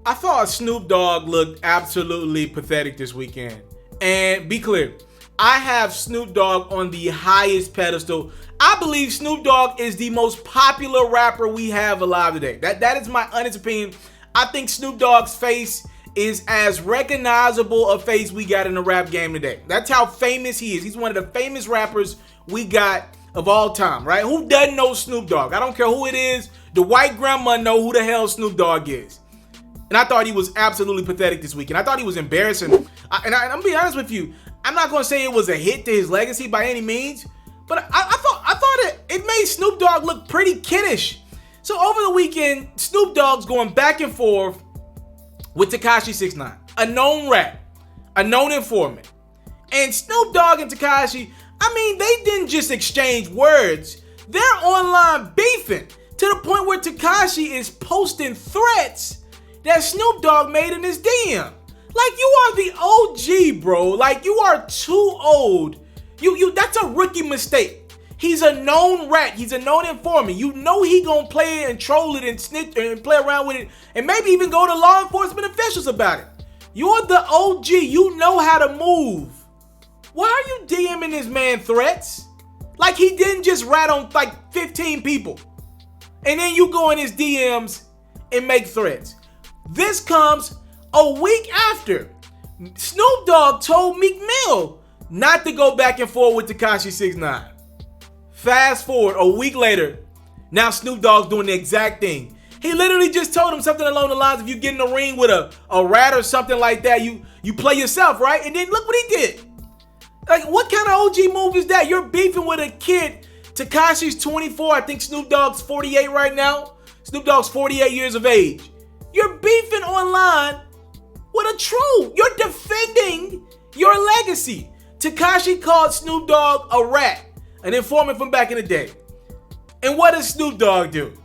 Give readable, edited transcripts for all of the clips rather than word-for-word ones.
I thought Snoop Dogg looked absolutely pathetic this weekend. And be clear, I have Snoop Dogg on the highest pedestal. I believe Snoop Dogg is the most popular rapper we have alive today. That is my honest opinion. I think Snoop Dogg's face is as recognizable a face we got in the rap game today. That's how famous he is. He's one of the famous rappers we got of all time, right? Who doesn't know Snoop Dogg? I don't care who it is. The white grandma know who the hell Snoop Dogg is. And I thought he was absolutely pathetic this weekend. I thought he was embarrassing. I'm going to be honest with you. I'm not going to say it was a hit to his legacy by any means. But I thought it made Snoop Dogg look pretty kiddish. So over the weekend, Snoop Dogg's going back and forth with Tekashi 6ix9ine, a known rat, a known informant. And Snoop Dogg and Tekashi, I mean, they didn't just exchange words. They're online beefing to the point where Tekashi is posting threats that Snoop Dogg made in his DM. Like, you are the OG, bro. Like, you are too old. That's a rookie mistake. He's a known rat. He's a known informant. You know he gonna play it and troll it and snitch and play around with it and maybe even go to law enforcement officials about it. You're the OG. You know how to move. Why are you DMing this man threats? Like, he didn't just rat on like 15 people. And then you go in his DMs and make threats. This comes a week after Snoop Dogg told Meek Mill not to go back and forth with Tekashi 6ix9ine. Fast forward a week later, now Snoop Dogg's doing the exact thing. He literally just told him something along the lines of, you get in the ring with a rat or something like that, you play yourself, right? And then look what he did. Like, what kind of OG move is that? You're beefing with a kid. Tekashi's 24. I think Snoop Dogg's 48 right now. Snoop Dogg's 48 years of age. You're beefing online with a troll. You're defending your legacy. Tekashi called Snoop Dogg a rat, an informant from back in the day. And what does Snoop Dogg do?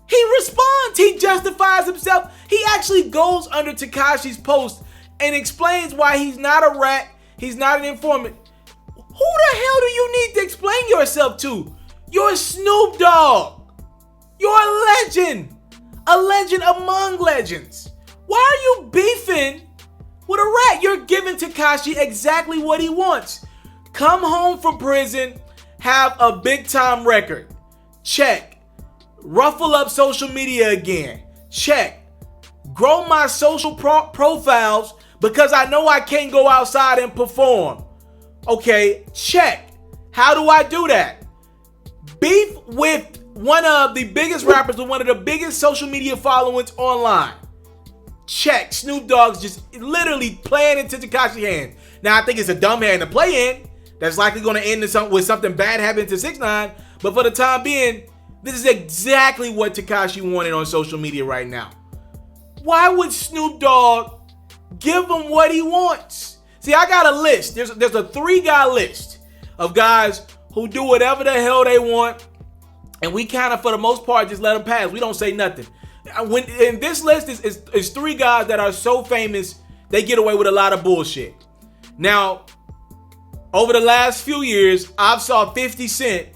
He responds. He justifies himself. He actually goes under Tekashi's post and explains why he's not a rat. He's not an informant. Who the hell do you need to explain yourself to? You're Snoop Dogg. You're a legend. A legend among legends. Why are you beefing with a rat? You're giving Tekashi exactly what he wants. Come home from prison, have a big time record. Check. Ruffle up social media again. Check. Grow my social profiles because I know I can't go outside and perform. Okay, check. How do I do that? Beef with one of the biggest rappers with one of the biggest social media followings online. Check. Snoop Dogg's just literally playing into Tekashi's hand. Now, I think it's a dumb hand to play in. That's likely going to end with something bad happening to 6ix9ine. But for the time being, this is exactly what Tekashi wanted on social media right now. Why would Snoop Dogg give him what he wants? See, I got a list. There's a 3-guy list of guys who do whatever the hell they want. And we kind of, for the most part, just let them pass. We don't say nothing. In this list is 3 guys that are so famous, they get away with a lot of bullshit. Now, over the last few years, I've saw 50 Cent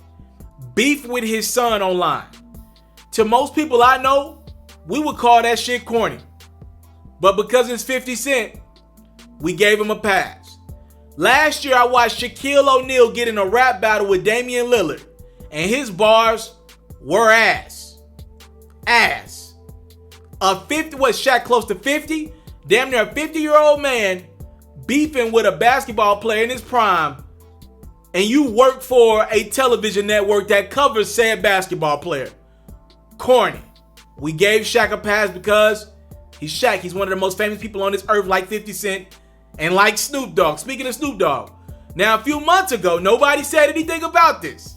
beef with his son online. To most people I know, we would call that shit corny. But because it's 50 Cent, we gave him a pass. Last year, I watched Shaquille O'Neal get in a rap battle with Damian Lillard. And his bars were ass. Ass. Shaq close to 50? Damn near a 50-year-old man beefing with a basketball player in his prime. And you work for a television network that covers said basketball player. Corny. We gave Shaq a pass because he's Shaq. He's one of the most famous people on this earth, like 50 Cent and like Snoop Dogg. Speaking of Snoop Dogg, now a few months ago, nobody said anything about this.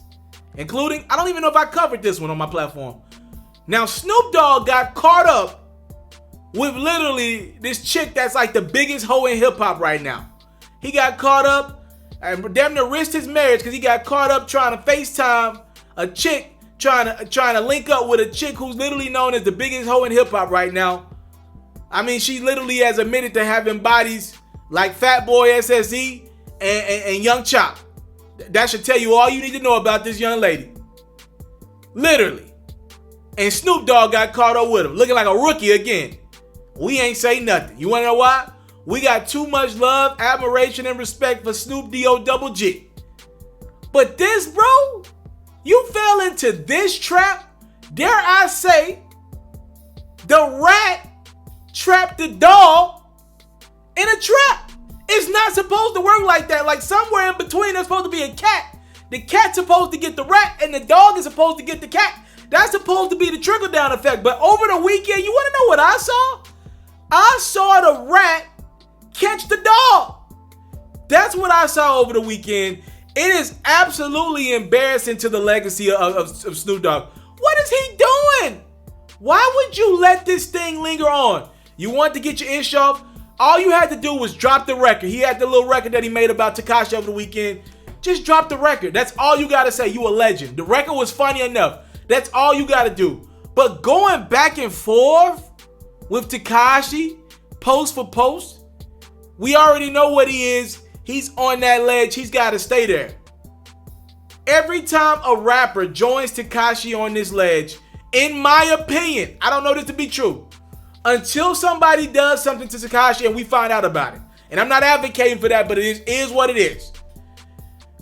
Including, I don't even know if I covered this one on my platform. Now, Snoop Dogg got caught up with literally this chick that's like the biggest hoe in hip hop right now. He got caught up and damn near risked his marriage because he got caught up trying to FaceTime a chick, trying to link up with a chick who's literally known as the biggest hoe in hip hop right now. I mean, she literally has admitted to having bodies like Fat Boy SSE and Young Chop. That should tell you all you need to know about this young lady. Literally. And Snoop Dogg got caught up with him, looking like a rookie again. we ain't say nothing. You wanna know why? We got too much love, admiration, and respect for Snoop D.O. Double G. But this, bro, you fell into this trap. Dare I say, the rat trapped the dog in a trap. It's not supposed to work like that. Like somewhere in between, there's supposed to be a cat. The cat's supposed to get the rat, and the dog is supposed to get the cat. That's supposed to be the trickle-down effect. But over the weekend, you want to know what I saw? I saw the rat catch the dog. That's what I saw over the weekend. It is absolutely embarrassing to the legacy of Snoop Dogg. What is he doing? Why would you let this thing linger on? You want to get your inch off? All you had to do was drop the record. He had the little record that he made about Tekashi over the weekend. Just drop the record. That's all you got to say. You a legend. The record was funny enough. That's all you got to do. But going back and forth with Tekashi, post for post, we already know what he is. He's on that ledge. He's got to stay there. Every time a rapper joins Tekashi on this ledge, in my opinion, I don't know this to be true, until somebody does something to Tekashi and we find out about it. And I'm not advocating for that, but it is what it is.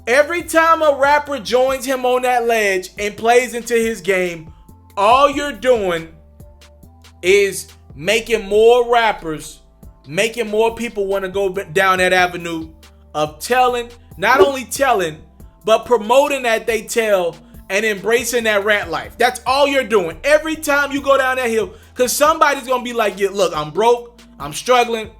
Every time a rapper joins him on that ledge and plays into his game, all you're doing is making more rappers, making more people want to go down that avenue of telling, not only telling, but promoting that they tell and embracing that rat life. That's all you're doing. Every time you go down that hill, because somebody's going to be like, yeah, look, I'm broke, I'm struggling,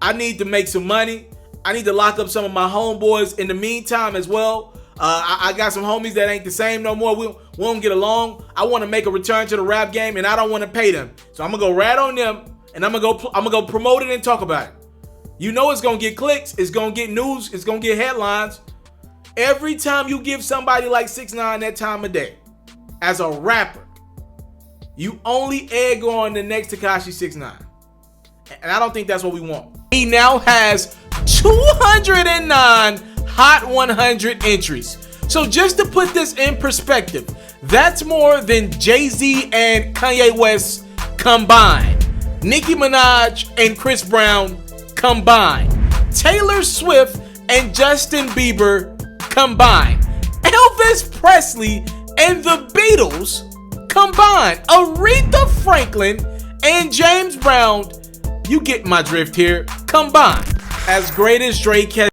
I need to make some money, I need to lock up some of my homeboys in the meantime as well. I got some homies that ain't the same no more. We won't get along. I want to make a return to the rap game, and I don't want to pay them. So I'm gonna go rat on them, and I'm gonna go promote it and talk about it. You know it's gonna get clicks. It's gonna get news. It's gonna get headlines. Every time you give somebody like 6ix9ine that time of day, as a rapper, you only egg on the next Tekashi 6ix9ine, and I don't think that's what we want. He now has 209 Hot 100 entries. So just to put this in perspective, that's more than Jay-Z and Kanye West combined, Nicki Minaj and Chris Brown combined, Taylor Swift and Justin Bieber combined, Elvis Presley and the Beatles combined, Aretha Franklin and James Brown, you get my drift here, combined. As great as Drake has